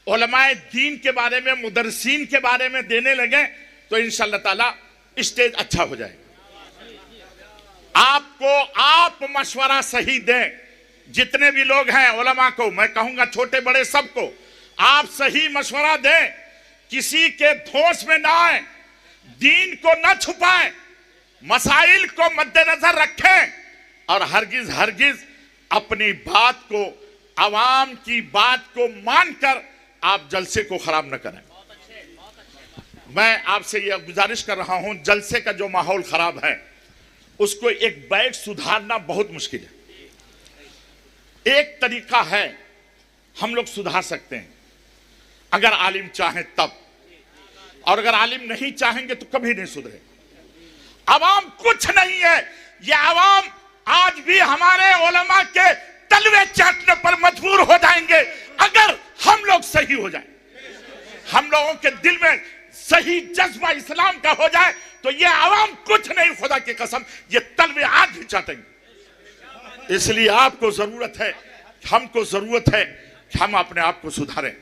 उलमाए दीन के बारे में, मुदर्रिसीन के बारे में देने लगे तो इंशाअल्लाह ताला स्टेज अच्छा हो जाएगा। आप मशवरा सही दें, जितने भी लोग हैं उलमा को मैं कहूंगा, छोटे बड़े सबको आप सही मशवरा दें, किसी के धोस में ना आए, दीन को ना छुपाएं, मसाइल को मद्देनजर रखें और हरगिज हरगिज अपनी बात को, आवाम की बात को मानकर आप जलसे को खराब न करें। मैं आपसे यह गुजारिश कर रहा हूं, जलसे का जो माहौल खराब है उसको एक बैठ सुधारना बहुत मुश्किल है। एक तरीका है, हम लोग सुधार सकते हैं अगर आलिम चाहें तब, और अगर आलिम नहीं चाहेंगे तो कभी नहीं सुधरे। अवाम कुछ नहीं है, ये अवाम आज भी हमारे उलमा के तलवे चाटने पर मजबूर हो जाएंगे अगर हम लोग सही हो जाए, हम लोगों के दिल में सही जज्बा इस्लाम का हो जाए तो ये अवाम कुछ नहीं, खुदा की कसम ये तलवे आज भी चाटेंगे। इसलिए आपको जरूरत है, हमको जरूरत है कि हम अपने आप को सुधारें,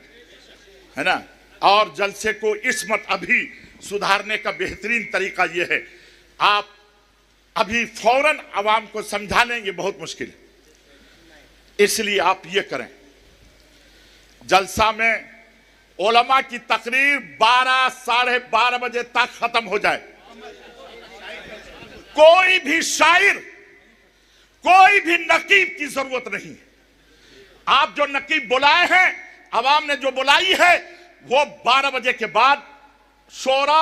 है ना। और जलसे को इस मत अभी सुधारने का बेहतरीन तरीका यह है, आप अभी फौरन अवाम को समझा लें, ये बहुत मुश्किल है। इसलिए आप ये करें, जलसा में उलमा की तकरीर 12 साढ़े 12 बजे तक खत्म हो जाए। कोई भी शायर, कोई भी नकीब की जरूरत नहीं है। आप जो नकीब बुलाए हैं, अवाम ने जो बुलाई है, वो 12 बजे के बाद शोरा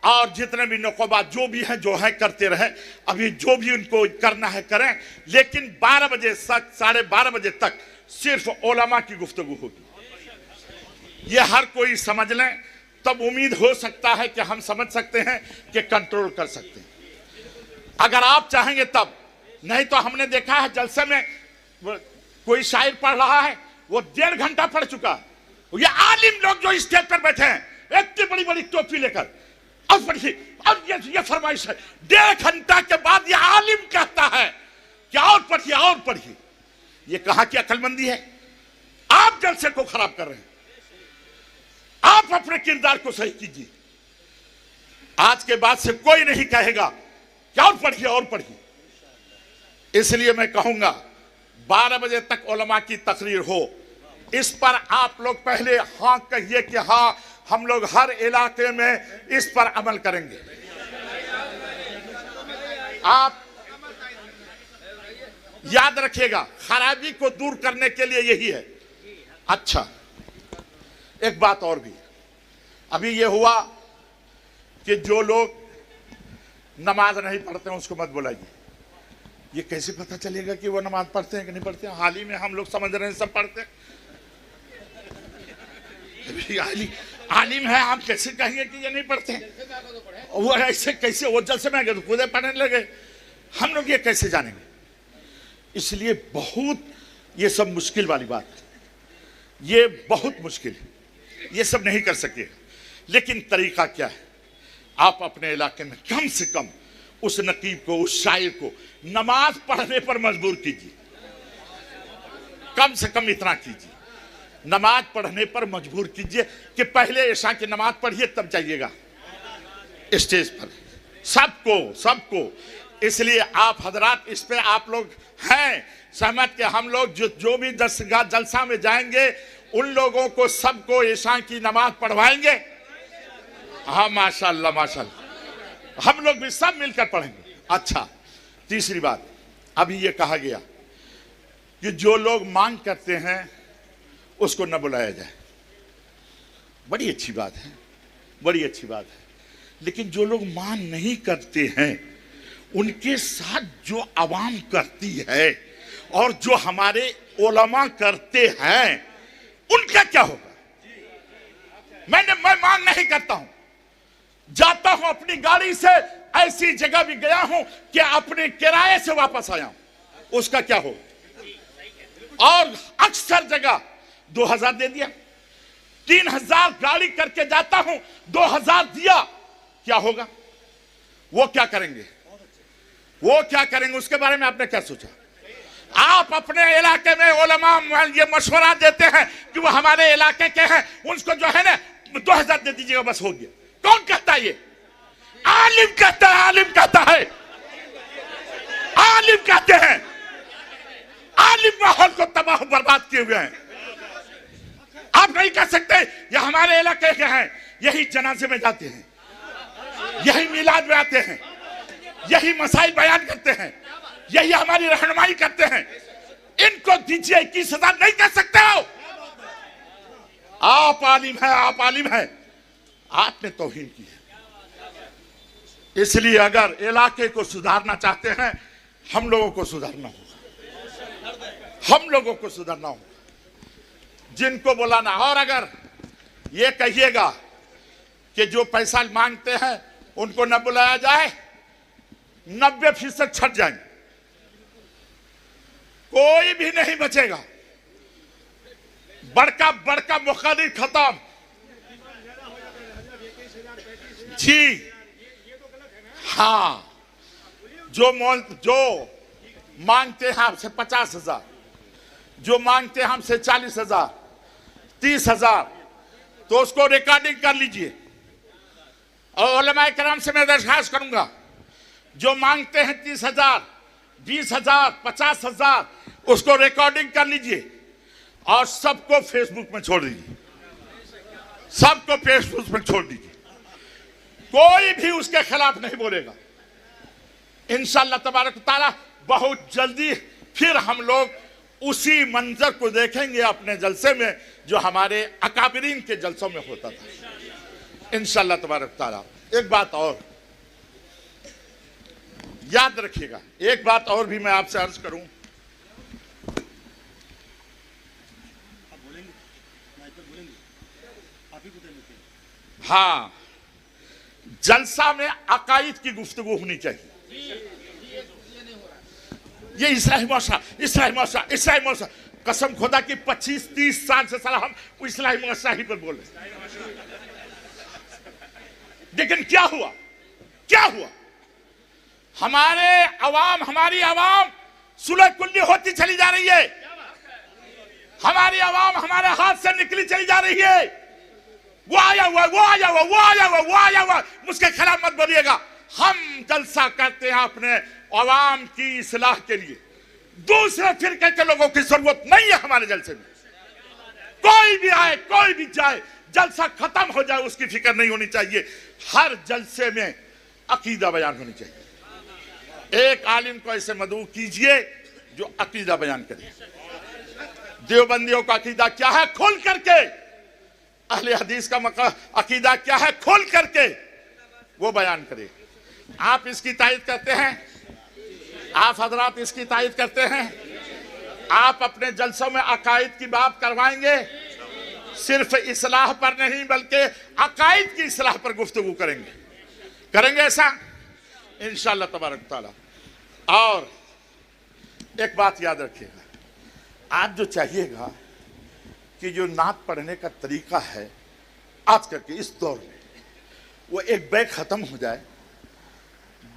और जितने भी नुकबा जो भी हैं जो है करते रहे, अभी जो भी उनको करना है करें, लेकिन 12 बजे तक, साढ़े 12 बजे तक सिर्फ उलमा की गुफ्तगू होगी। ये हर कोई समझ लें, तब उम्मीद हो सकता है कि हम समझ सकते हैं कि कंट्रोल कर सकते हैं, अगर आप चाहेंगे तब। नहीं तो हमने देखा है जलसे में कोई शायर पढ़ रहा है, वो 1.5 घंटा पढ़ चुका है। ये आलिम लोग जो स्टेज पर बैठे हैं इतनी बड़ी बड़ी टोपी लेकर, और पढ़िए, और ये फरमाइश है, 1.5 घंटा के बाद ये आलिम कहता है कि और पढ़िए और पढ़िए। ये कहां की अक्लमंदी है? आप जलसे को खराब कर रहे हैं। आप अपने किरदार को सही कीजिए। आज के बाद से कोई नहीं कहेगा कि और पढ़िए और पढ़िए। इसलिए मैं कहूंगा 12 बजे तक उलमा की तकरीर हो, इस पर आप लोग पहले हाँ कहिए कि हाँ हम लोग हर इलाके में इस पर अमल करेंगे। आप याद रखिएगा, खराबी को दूर करने के लिए यही है। अच्छा, एक बात और भी, अभी ये हुआ कि जो लोग नमाज नहीं पढ़ते हैं उसको मत बुलाइए। ये कैसे पता चलेगा कि वो नमाज पढ़ते हैं कि नहीं पढ़ते हैं? हाल ही में हम लोग समझ रहे हैं सब पढ़ते हैं। आलिम है, हम कैसे कहेंगे कि ये नहीं पढ़ते हैं? वो ऐसे कैसे, वो जलसे में गए तो खुद पढ़ने लगे, हम लोग ये कैसे जानेंगे? इसलिए बहुत ये सब मुश्किल वाली बात है, ये बहुत मुश्किल है, ये सब नहीं कर सके। लेकिन तरीका क्या है? आप अपने इलाके में कम से कम उस नकीब को, उस शायर को नमाज पढ़ने पर मजबूर कीजिए। कम से कम इतना कीजिए, नमाज पढ़ने पर मजबूर कीजिए कि पहले इशा की नमाज पढ़िए तब जाइएगा स्टेज पर, सबको। इसलिए आप हजरात इस पे आप लोग हैं सहमत कि हम लोग जो भी जलसा में जाएंगे उन लोगों को सबको इशा की नमाज पढ़वाएंगे। हाँ माशाल्लाह माशाल्लाह, हम लोग भी सब मिलकर पढ़ेंगे। अच्छा, तीसरी बात, अभी ये कहा गया कि जो लोग मांग करते हैं उसको न बुलाया जाए। बड़ी अच्छी बात है, बड़ी अच्छी बात है। लेकिन जो लोग मांग नहीं करते हैं उनके साथ जो आवाम करती है और जो हमारे उलमा करते हैं उनका क्या होगा? मैं मांग नहीं करता हूं, जाता हूं अपनी गाड़ी से, ऐसी जगह भी गया हूं कि अपने किराए से वापस आया हूं, उसका क्या होगा? और अक्सर जगह 2000 दे दिया, 3000 गाड़ी करके जाता हूं, 2000 दिया, क्या होगा? वो क्या करेंगे? वो क्या करेंगे? उसके बारे में आपने क्या सोचा? आप अपने इलाके में उलमा ये मशवरा देते हैं कि वो हमारे इलाके के हैं, उनको जो है ना 2000 दे दीजिएगा बस हो गया। कौन कहता है ये? आलिम कहता है, आलिम कहता है, आलिम कहते हैं। आलिम माहौल को तबाह बर्बाद किए हुए हैं। आप नहीं कह सकते ये हमारे इलाके के हैं, यही जनाजे में जाते हैं, यही मिलाद में आते हैं, यही मसाइल बयान करते हैं, यही हमारी रहनुमाई करते हैं, इनको दीजिए 21,000 नहीं कह सकते हो। आप आलिम है, आप आलिम है, आपने तौहीन की है। इसलिए अगर इलाके को सुधारना चाहते हैं, हम लोगों को सुधारना होगा, हम लोगों को सुधारना होगा, जिनको बुलाना। और अगर ये कहिएगा कि जो पैसा मांगते हैं उनको न बुलाया जाए, 90% छट जाएंगे, कोई भी नहीं बचेगा। बड़का बड़का मुखालिफ खत्म। जी हाँ, जो मांगते हैं हमसे 50,000, जो मांगते हैं हमसे 40,000, 30,000, तो उसको रिकॉर्डिंग कर लीजिए। और उलमाए किराम से मैं दरख्वास्त करूंगा, जो मांगते हैं 30,000, 20,000, 50,000, उसको रिकॉर्डिंग कर लीजिए और सबको फेसबुक में छोड़ दीजिए, सबको फेसबुक में छोड़ दीजिए। कोई भी उसके खिलाफ नहीं बोलेगा। इंशाअल्लाह तबारक ताला बहुत जल्दी फिर हम लोग उसी मंजर को देखेंगे अपने जलसे में जो हमारे अकाबिरीन के जलसों में होता था, इंशाअल्लाह तबारक ताला। एक बात और याद रखिएगा, एक बात और भी मैं आपसे अर्ज करूं। हाँ, जलसा में अकायद की गुफ्तगू होनी चाहिए। ये इस्लाही मौसा, इस्लाही मौसा, इस्लाही मौसा, कसम खुदा की 25-30 साल से साला हम इस्लाही मौसा ही पर बोल रहे। लेकिन क्या हुआ, क्या हुआ? हमारी आवाम सुलह कुल्ली होती चली जा रही है। हमारी आवाम हमारे हाथ से निकली चली जा रही है। वो आया हुआ, वो आया हुआ, वो आया हुआ, वो आया हुआ, मुझके खिलाफ मत बोलिएगा। हम जलसा करते हैं अपने आवाम की इस्लाह के लिए। दूसरे फिरके के लोगों की जरूरत नहीं है हमारे जलसे में। कोई भी आए, कोई भी जाए, जलसा खत्म हो जाए उसकी फिक्र नहीं होनी चाहिए। हर जलसे में अकीदा बयान होनी चाहिए। एक आलिम को ऐसे मदऊ कीजिए जो अकीदा बयान करे। देवबंदियों का अकीदा क्या है, खोल करके। अहले हदीस का अकीदा क्या है, खोल करके वो बयान करे। आप इसकी तायद करते हैं, आप हजरात इसकी तायद करते हैं। आप अपने जलसों में अकायद की बात करवाएंगे, सिर्फ इस्लाह पर नहीं बल्कि अकायद की इस्लाह पर गुफ्तगू करेंगे। करेंगे ऐसा इंशाअल्लाह तबारक ताला। और एक बात याद रखिएगा, आज जो चाहिएगा कि जो नात पढ़ने का तरीका है आज करके इस दौर में, वो एक बैग खत्म हो जाए।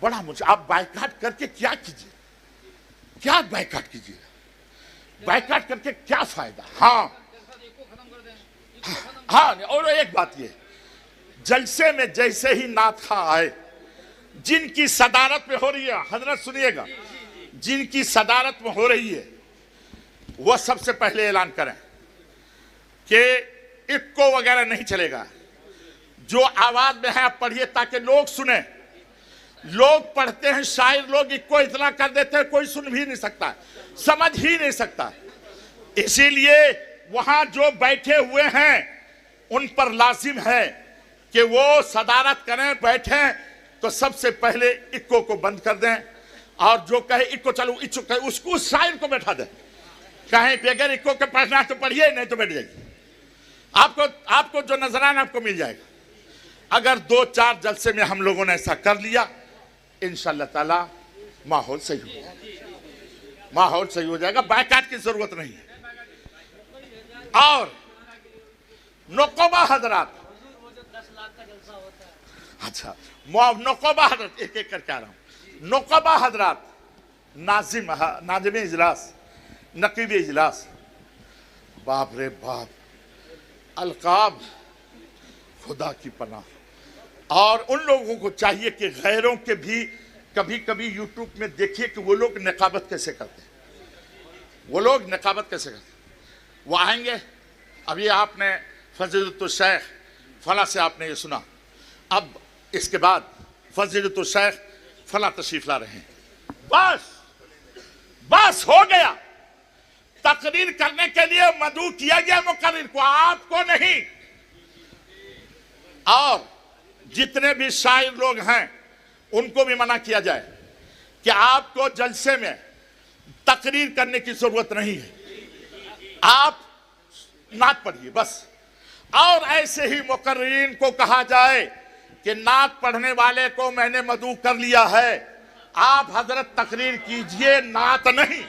बड़ा मुझे आप बाइकाट करके क्या कीजिए, क्या बाइकाट कीजिए, बाइकाट करके क्या फायदा। हाँ हाँ, और एक बात ये, जलसे में जैसे ही नात खा आए, जिनकी सदारत में हो रही है, हजरत सुनिएगा, जिनकी सदारत में हो रही है वो सबसे पहले ऐलान करें कि इक्को वगैरह नहीं चलेगा। जो आवाज में है आप पढ़िए ताकि लोग सुने। लोग पढ़ते हैं, शायर लोग इक्को इतना कर देते हैं कोई सुन भी नहीं सकता, समझ ही नहीं सकता। इसीलिए वहां जो बैठे हुए हैं उन पर लाजिम है कि वो सदारत करें, बैठे तो सबसे पहले इक्को को बंद कर दें। और जो कहे इक्को चलो, इक्को कहे उसको, उस शायर को बैठा दें। कहें बगैर इक्को के पढ़ना तो पढ़िए, नहीं तो बैठ जाइए। आपको जो नजराना आपको मिल जाएगा। अगर 2-4 जलसे में हम लोगों ने ऐसा कर लिया, इंशाअल्लाह ताला माहौल सही हो जाएगा, माहौल सही हो जाएगा। बायकाट की जरूरत नहीं है। और नकोबा हजरात, अच्छा नकोबा हजरत, एक एक करके आ रहा हूं। नकोबा हजरात नाजिम इजलास नकीब इजलास, बाप रे बाप, अलकाब खुदा की पनाह। और उन लोगों को चाहिए कि गैरों के भी कभी कभी यूट्यूब में देखिए कि वो लोग निकाबत कैसे करते हैं, वो लोग निकाबत कैसे करते हैं। वो आएंगे, अभी आपने फजीलतुल शेख फला से आपने ये सुना, अब इसके बाद फजीलतुल शेख फला तशरीफ ला रहे हैं, बस बस हो गया। तकरीर करने के लिए मदऊ किया गया मुकर्रिर को, आपको नहीं। और जितने भी शायर लोग हैं उनको भी मना किया जाए कि आपको जलसे में तकरीर करने की जरूरत नहीं है, आप नात पढ़िए बस। और ऐसे ही मुकर्रिरीन को कहा जाए कि नात पढ़ने वाले को मैंने मदऊ कर लिया है, आप हजरत तकरीर कीजिए, नात नहीं।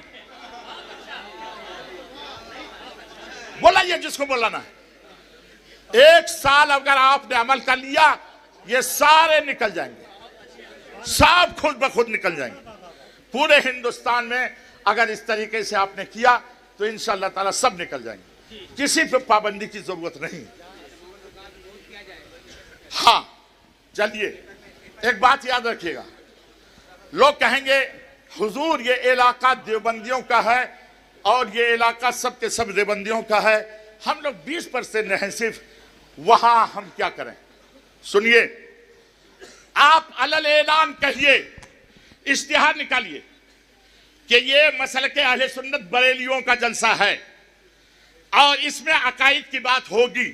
बोलाइए जिसको बोलाना है। एक साल अगर आपने अमल कर लिया, ये सारे निकल जाएंगे, सब खुद ब खुद निकल जाएंगे। पूरे हिंदुस्तान में अगर इस तरीके से आपने किया तो इंशाअल्लाह ताला सब निकल जाएंगे, किसी पे पाबंदी की जरूरत नहीं। हाँ चलिए, एक बात याद रखिएगा, लोग कहेंगे हुजूर ये इलाका देवबंदियों का है और ये इलाका सब के सब देवबंदियों का है, हम लोग 20% हैं सिर्फ, वहां हम क्या करें। सुनिए, आप अलल ऐलान कहिए, इश्तिहार निकालिए कि ये मसलके अहले सुन्नत बरेलियों का जलसा है और इसमें अकायद की बात होगी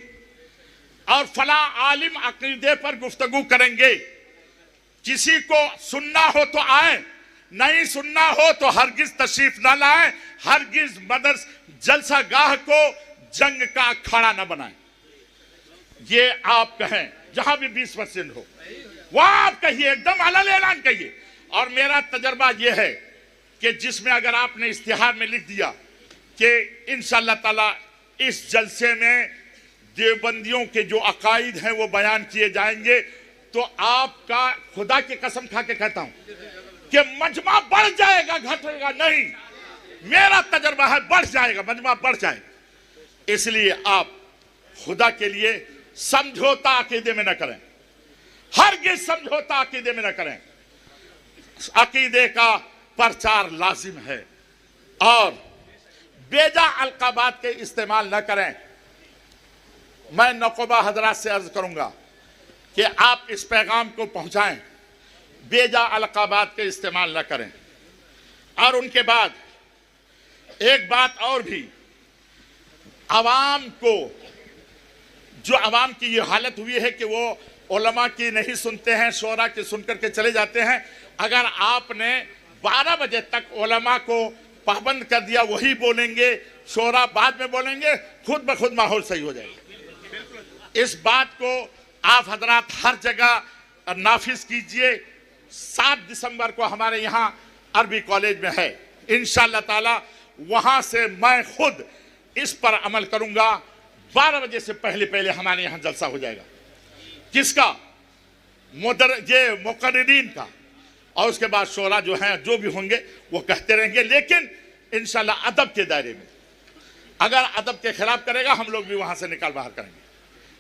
और फला आलिम अकीदे पर गुफ्तगू करेंगे। किसी को सुनना हो तो आए, नहीं सुनना हो तो हरगिज तशरीफ ना लाए, हरगिज मदरस जलसा गाह को जंग का अखाड़ा न बनाए। ये आप कहें, जहां भी 20% हो वहां आप कहिए, एकदम अलल ऐलान कहिए। और मेरा तजर्बा यह है कि जिसमें अगर आपने इश्तिहार में लिख दिया कि इंशाअल्लाह ताला इस जलसे में देवबंदियों के जो अकायद हैं वो बयान किए जाएंगे, तो आपका खुदा की कसम खा के कहता हूं कि मजमा बढ़ जाएगा, घटेगा नहीं। मेरा तजर्बा है बढ़ जाएगा, मजमा बढ़ जाएगा। इसलिए आप खुदा के लिए समझौता अकीदे में न करें, हरगिज समझौता अकीदे में न करें। अकीदे का प्रचार लाजिम है और बेजा अलकाबात के इस्तेमाल न करें। मैं नकोबा हजरात से अर्ज करूंगा कि आप इस पैगाम को पहुंचाएं, बेजा अलकाबात के इस्तेमाल न करें। और उनके बाद एक बात और भी, आवाम को, जो आवाम की ये हालत हुई है कि वो उलमा की नहीं सुनते हैं, शोरा की सुनकर के चले जाते हैं। अगर आपने 12 बजे तक उलमा को पाबंद कर दिया, वही बोलेंगे, शोरा बाद में बोलेंगे, खुद ब खुद माहौल सही हो जाएगा। इस बात को आप हजरात हर जगह नाफिज कीजिए। 7 दिसंबर को हमारे यहाँ अरबी कॉलेज में है, इंशाअल्लाह ताला वहां से मैं खुद इस पर अमल करूंगा। 12 बजे से पहले पहले हमारे यहाँ जलसा हो जाएगा। किसका? ये मुकर्रिरीन का। और उसके बाद शोरा जो हैं, जो भी होंगे वो कहते रहेंगे, लेकिन इंशाअल्लाह अदब के दायरे में। अगर अदब के खिलाफ करेगा हम लोग भी वहां से निकाल बाहर करेंगे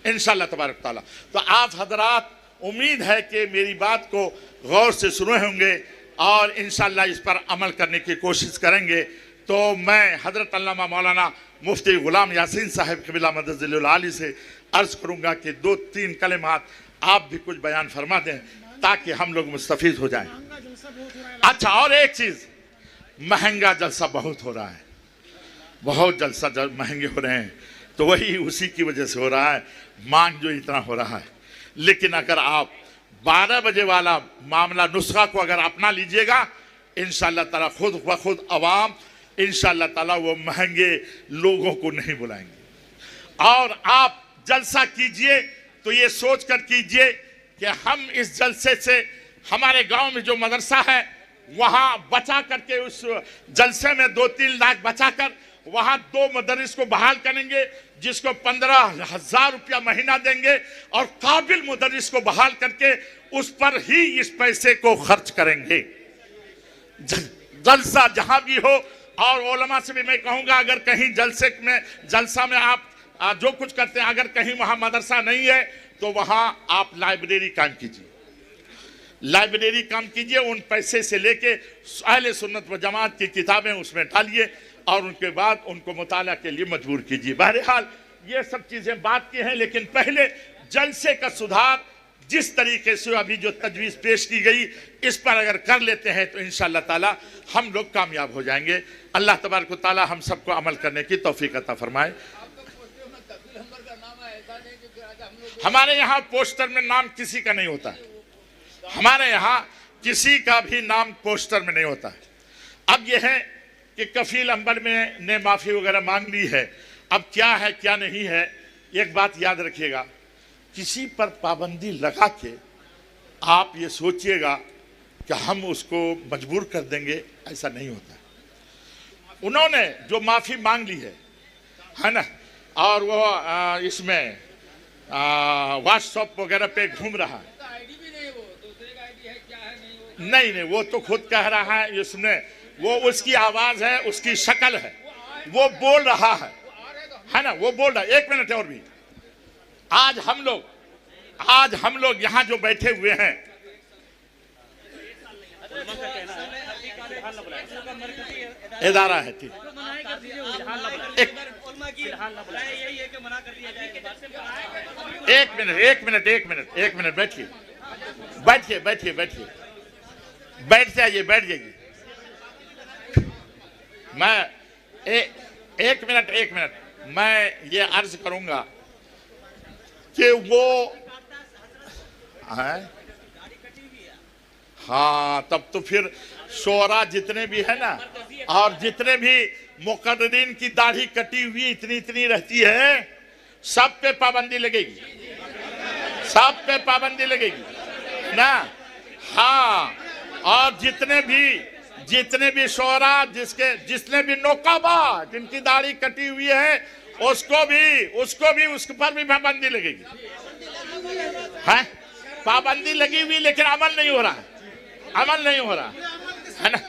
इंशाअल्लाह तबारक ताला। तो आप हजरात, उम्मीद है कि मेरी बात को गौर से सुने होंगे और इंशाअल्लाह इस पर अमल करने की कोशिश करेंगे। तो मैं हजरत अल्लामा मौलाना मुफ्ती गुलाम यासीन साहब क़िबला मदद आली से अर्ज करूंगा कि 2-3 कलिमात आप भी कुछ बयान फरमा दें ताकि हम लोग मुस्तफीद हो जाएं। अच्छा, और एक चीज, महंगा जलसा बहुत हो रहा है, बहुत जलसा महंगे हो रहे हैं, तो वही उसी की वजह से हो रहा है, मांग जो इतना हो रहा है। लेकिन अगर आप 12 बजे वाला मामला नुस्खा को अगर अपना लीजिएगा, इंशाअल्लाह ताला खुद ब खुद अवाम इंशाअल्लाह ताला वो महंगे लोगों को नहीं बुलाएंगे। और आप जलसा कीजिए तो ये सोच कर कीजिए कि हम इस जलसे से हमारे गांव में जो मदरसा है वहां बचा करके, उस जलसे में 2-3 लाख बचा कर वहां 2 मदरस को बहाल करेंगे, जिसको 15,000 रुपया महीना देंगे और काबिल मुदर्रिस को बहाल करके उस पर ही इस पैसे को खर्च करेंगे। जलसा जहां भी हो और उलमा से भी मैं कहूँगा, अगर कहीं जलसा में आप जो कुछ करते हैं, अगर कहीं वहाँ मदरसा नहीं है तो वहाँ आप लाइब्रेरी काम कीजिए, लाइब्रेरी काम कीजिए। उन पैसे से लेके अहले सुन्नत व जमात की किताबें उसमें डालिए और उनके बाद उनको मुताला के लिए मजबूर कीजिए। बहरहाल ये सब चीज़ें बात की हैं, लेकिन पहले जलसे का सुधार जिस तरीके से अभी जो तजवीज़ पेश की गई, इस पर अगर कर लेते हैं तो इंशाअल्लाह ताला हम लोग कामयाब हो जाएंगे। अल्लाह तबारक व तआला हम सबको अमल करने की तौफीक अता फरमाए। हमारे यहाँ पोस्टर में नाम किसी का नहीं होता है, हमारे यहाँ किसी का भी नाम पोस्टर में नहीं होता है। अब यह है कि कफील अंबर में ने माफ़ी वगैरह मांग ली है, अब क्या है क्या नहीं है, एक बात याद रखिएगा, किसी पर पाबंदी लगा के आप ये सोचिएगा कि हम उसको मजबूर कर देंगे, ऐसा नहीं होता। उन्होंने जो माफ़ी मांग ली है ना, और वो इसमें व्हाट्सएप वगैरह पे घूम रहा है, नहीं, वो तो खुद कह रहा है, इसमें वो उसकी आवाज़ है, उसकी शक्ल है, वो बोल रहा है ना, वो बोल रहा है। एक मिनट और भी, आज हम लोग यहाँ जो बैठे हुए हैं, इदारा है, ठीक, एक मिनट बैठ जाइए। मैं एक मिनट मैं ये अर्ज करूंगा कि वो है, हाँ, तब तो फिर शोरा जितने भी है ना, और जितने भी मुकर्ररीन की दाढ़ी कटी हुई इतनी रहती है, सब पे पाबंदी लगेगी ना। हाँ, और जितने भी शोरा जिसने भी नौकाबा जिनकी दाढ़ी कटी हुई है, उसको भी उस पर भी पाबंदी लगेगी। है, पाबंदी लगी हुई, लेकिन अमल नहीं हो रहा है ना।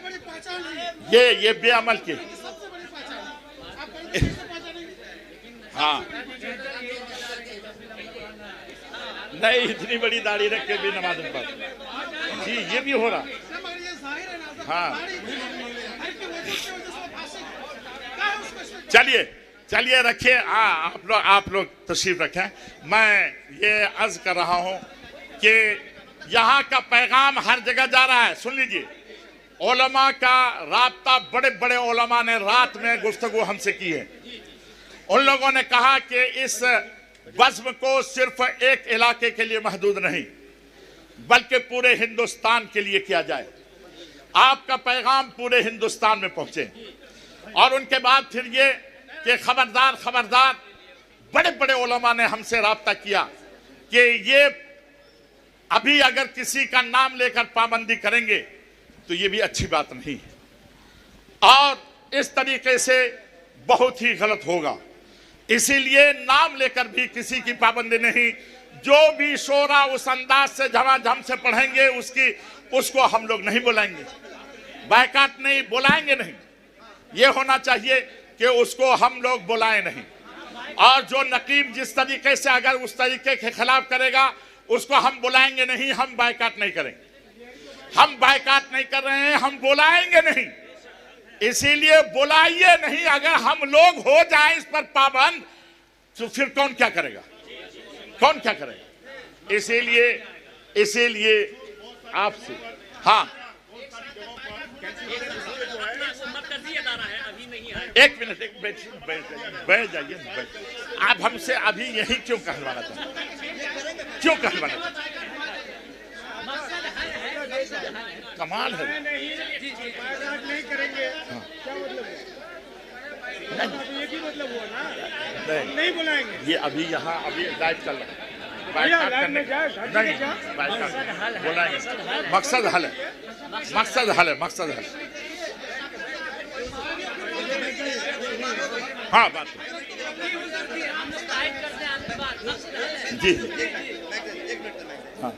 ये बेअमल के, हाँ, नहीं, इतनी बड़ी दाढ़ी रख के भी नमाज नहीं पढ़ते जी, ये भी हो रहा। हाँ, चलिए रखिए, आप लोग तशरीफ रखें। मैं ये अर्ज कर रहा हूँ कि यहाँ का पैगाम हर जगह जा रहा है। सुन लीजिए, उलमा का राब्ता, बड़े उलमा ने रात में गुफ्तगू हमसे की है। उन लोगों ने कहा कि इस बज़्म को सिर्फ एक इलाके के लिए महदूद नहीं, बल्कि पूरे हिंदुस्तान के लिए किया जाए। आपका पैगाम पूरे हिंदुस्तान में पहुंचे। और उनके बाद फिर ये कि खबरदार, बड़े उलमा ने हमसे राब्ता किया कि ये अभी अगर किसी का नाम लेकर पाबंदी करेंगे तो ये भी अच्छी बात नहीं है, और इस तरीके से बहुत ही गलत होगा। इसीलिए नाम लेकर भी किसी की पाबंदी नहीं। जो भी शोरा उस अंदाज से झमाझम से पढ़ेंगे उसको हम लोग नहीं बुलाएंगे, बायकाट नहीं, बुलाएंगे नहीं। ये होना चाहिए कि उसको हम लोग बुलाएं नहीं। और जो नकीब जिस तरीके से अगर उस तरीके के खिलाफ करेगा, उसको हम बुलाएंगे नहीं, हम बायकाट नहीं करेंगे। हम बायकाट नहीं कर रहे हैं, हम बुलाएंगे नहीं। इसीलिए बुलाइए नहीं। अगर हम लोग हो जाएं इस पर पाबंद, तो फिर कौन क्या करेगा? इसीलिए आपसे, हाँ, एक मिनट, बैठ जाइए। आप हमसे अभी यही क्यों कहलवाना चाहते? कमाल है। नहीं करेंगे, क्या मतलब है? मतलब हुआ ना, नहीं बुलाएंगे। ये अभी यहाँ लाइव चल रहा है, बुलाएंगे। मकसद हल है। हाँ, बात जी, हाँ,